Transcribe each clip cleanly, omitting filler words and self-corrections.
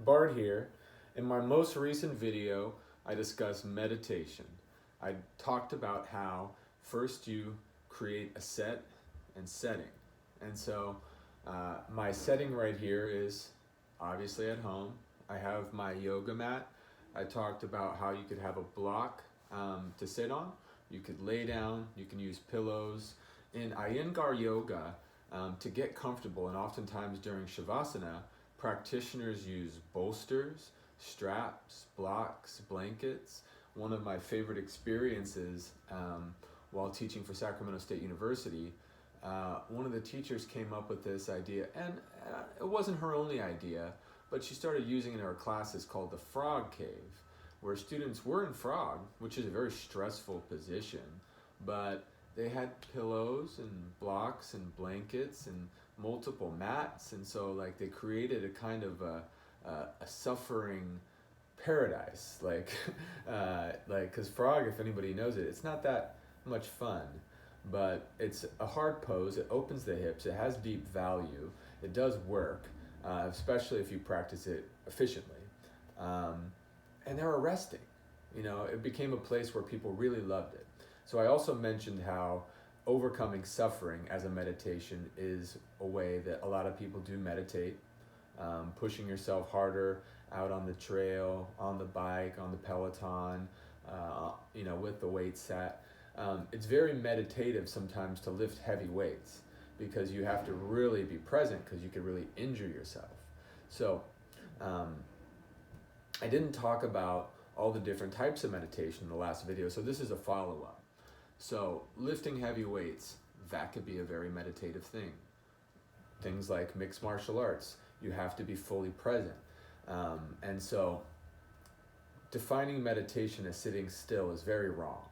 Bart here. In my most recent video, I discussed meditation. I talked about how first you create a set and setting. And so my setting right here is obviously at home. I have my yoga mat. I talked about how you could have a block to sit on. You could lay down, you can use pillows. In Iyengar yoga, to get comfortable, and oftentimes during Shavasana, practitioners use bolsters, straps, blocks, blankets. One of my favorite experiences while teaching for Sacramento State University, one of the teachers came up with this idea, and it wasn't her only idea, but she started using it in her classes called the frog cave, where students were in frog, which is a very stressful position, but they had pillows and blocks and blankets and multiple mats, and so like they created a kind of a suffering paradise, like because frog, if anybody knows it, it's not that much fun, but it's a hard pose. It opens the hips. It has deep value. It does work, especially if you practice it efficiently, and they're arresting. It became a place where people really loved it. So I also mentioned how overcoming suffering as a meditation is a way that a lot of people do meditate, pushing yourself harder out on the trail, on the bike, on the Peloton, with the weight set. It's very meditative sometimes to lift heavy weights because you have to really be present because you could really injure yourself. So I didn't talk about all the different types of meditation in the last video, so this is a follow-up. So lifting heavy weights, that could be a very meditative thing. Things like mixed martial arts, you have to be fully present. And so defining meditation as sitting still is very wrong.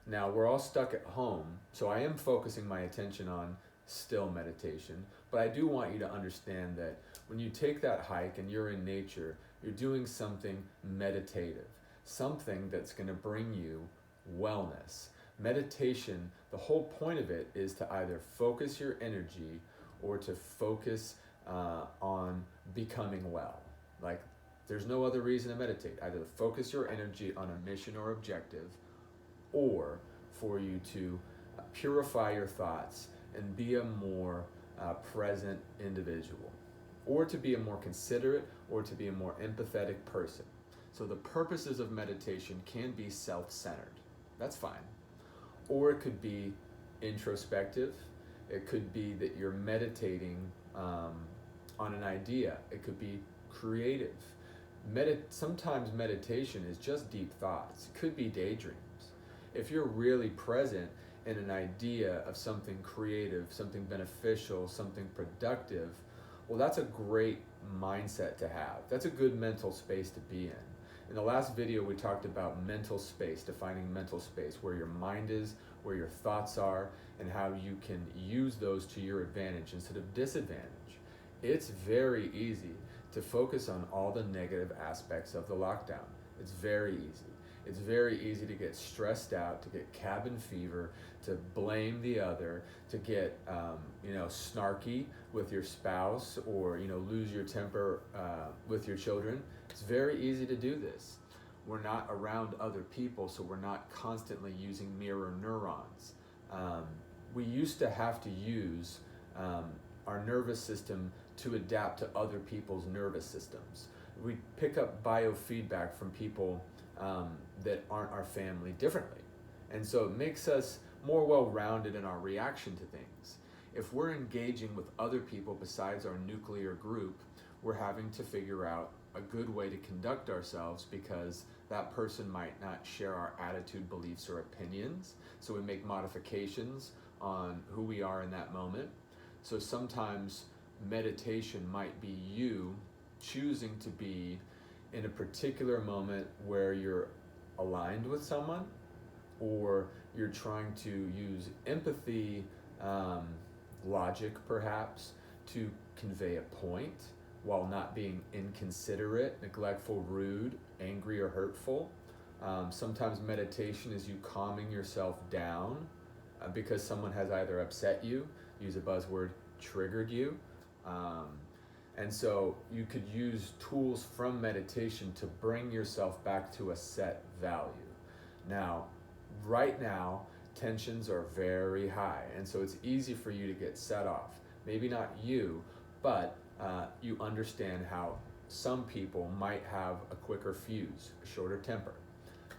Now we're all stuck at home, so I am focusing my attention on still meditation, but I do want you to understand that when you take that hike and you're in nature, you're doing something meditative, something that's going to bring you wellness. Meditation, the whole point of it is to either focus your energy or to focus on becoming well. Like, there's no other reason to meditate. Either focus your energy on a mission or objective, or for you to purify your thoughts and be a more present individual, or to be a more considerate, or to be a more empathetic person. So the purposes of meditation can be self-centered. That's fine. Or it could be introspective. It could be that you're meditating on an idea. It could be creative. Sometimes meditation is just deep thoughts. It could be daydreams. If you're really present in an idea of something creative, something beneficial, something productive, well, that's a great mindset to have. That's a good mental space to be in. In the last video, we talked about mental space, defining mental space, where your mind is, where your thoughts are, and how you can use those to your advantage instead of disadvantage. It's very easy to focus on all the negative aspects of the lockdown. It's very easy. It's very easy to get stressed out, to get cabin fever, to blame the other, to get snarky with your spouse, or lose your temper with your children. It's very easy to do this. We're not around other people, so we're not constantly using mirror neurons. We used to have to use our nervous system to adapt to other people's nervous systems. We pick up biofeedback from people that aren't our family differently. And so it makes us more well-rounded in our reaction to things. If we're engaging with other people besides our nuclear group, we're having to figure out a good way to conduct ourselves because that person might not share our attitude, beliefs, or opinions. So we make modifications on who we are in that moment. So sometimes meditation might be you choosing to be in a particular moment where you're aligned with someone, or you're trying to use empathy, logic perhaps, to convey a point while not being inconsiderate, neglectful, rude, angry, or hurtful. Sometimes meditation is you calming yourself down because someone has either upset you, use a buzzword, triggered you, And so you could use tools from meditation to bring yourself back to a set value. Now, right now, tensions are very high, and so it's easy for you to get set off. Maybe not you, but you understand how some people might have a quicker fuse, a shorter temper.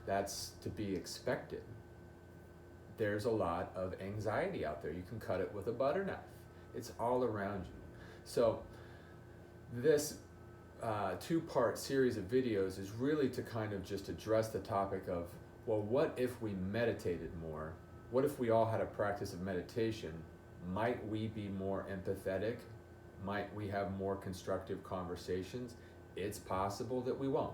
That's to be expected. There's a lot of anxiety out there. You can cut it with a butter knife. It's all around you. So this two-part series of videos is really to kind of just address the topic of, well, what if we meditated more? What if we all had a practice of meditation? Might we be more empathetic? Might we have more constructive conversations? It's possible that we won't.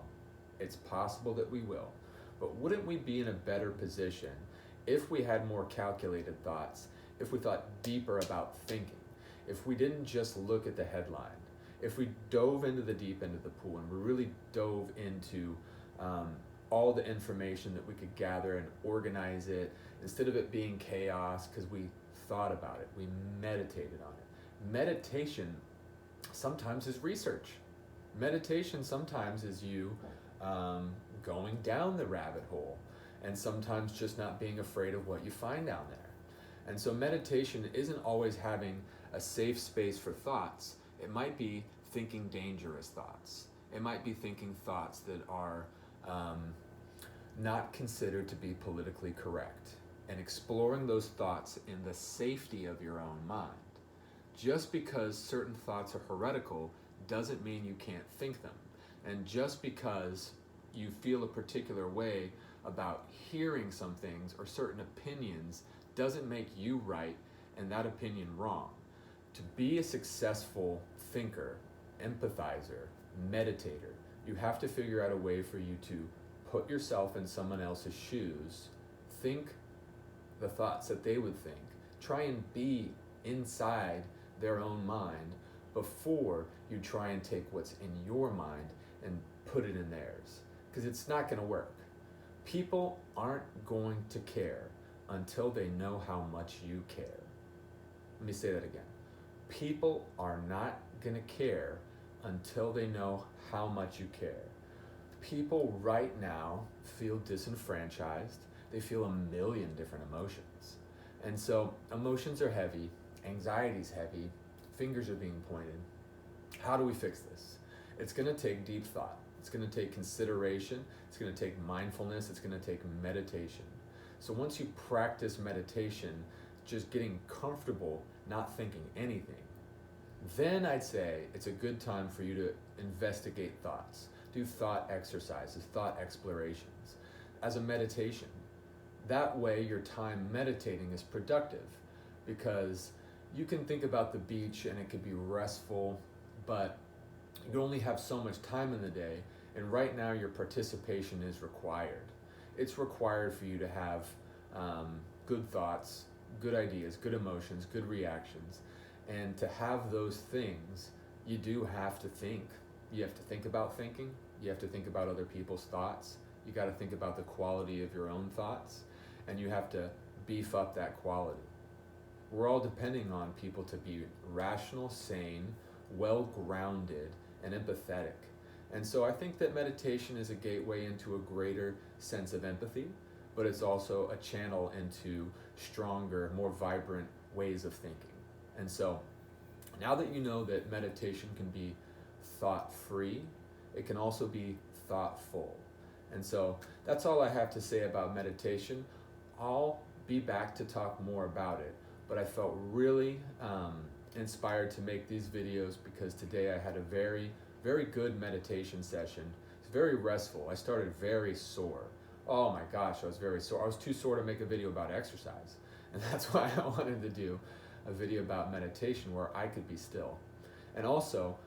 It's possible that we will. But wouldn't we be in a better position if we had more calculated thoughts, if we thought deeper about thinking, if we didn't just look at the headline, if we dove into the deep end of the pool and we really dove into all the information that we could gather and organize it, instead of it being chaos because we thought about it, we meditated on it. Meditation sometimes is research. Meditation sometimes is you going down the rabbit hole, and sometimes just not being afraid of what you find down there. And so meditation isn't always having a safe space for thoughts. It might be thinking dangerous thoughts. It might be thinking thoughts that are not considered to be politically correct, and exploring those thoughts in the safety of your own mind. Just because certain thoughts are heretical doesn't mean you can't think them. And just because you feel a particular way about hearing some things or certain opinions doesn't make you right and that opinion wrong. To be a successful thinker, empathizer, meditator, you have to figure out a way for you to put yourself in someone else's shoes, think the thoughts that they would think, try and be inside their own mind before you try and take what's in your mind and put it in theirs. Because it's not going to work. People aren't going to care until they know how much you care. Let me say that again. People are not going to care until they know how much you care. People right now feel disenfranchised. They feel a million different emotions. And so emotions are heavy, anxiety's heavy, fingers are being pointed. How do we fix this? It's going to take deep thought. It's going to take consideration. It's going to take mindfulness. It's going to take meditation. So once you practice meditation, just getting comfortable not thinking anything, then I'd say it's a good time for you to investigate thoughts. Do thought exercises, thought explorations as a meditation. That way your time meditating is productive, because you can think about the beach and it could be restful, but you only have so much time in the day, and right now your participation is required. It's required for you to have good thoughts, good ideas, good emotions, good reactions, and to have those things, you do have to think. You have to think about thinking. You have to think about other people's thoughts. You got to think about the quality of your own thoughts, and you have to beef up that quality. We're all depending on people to be rational, sane, well-grounded, and empathetic. And so I think that meditation is a gateway into a greater sense of empathy, but it's also a channel into stronger, more vibrant ways of thinking. And so now that you know that meditation can be thought-free, it can also be thoughtful. And so that's all I have to say about meditation. I'll be back to talk more about it, but I felt really inspired to make these videos because today I had a very, very good meditation session. It's very restful. I started very sore. Oh my gosh, I was very sore. I was too sore to make a video about exercise. And that's why I wanted to do a video about meditation where I could be still. And also,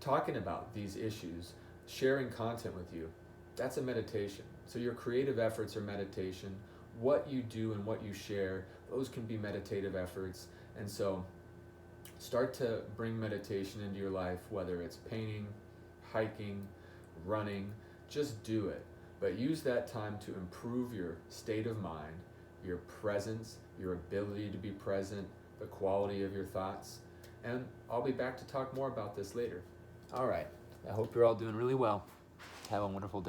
talking about these issues, sharing content with you, that's a meditation. So your creative efforts are meditation. What you do and what you share, those can be meditative efforts. And so start to bring meditation into your life, whether it's painting, hiking, running, just do it. But use that time to improve your state of mind, your presence, your ability to be present, the quality of your thoughts. And I'll be back to talk more about this later. All right. I hope you're all doing really well. Have a wonderful day.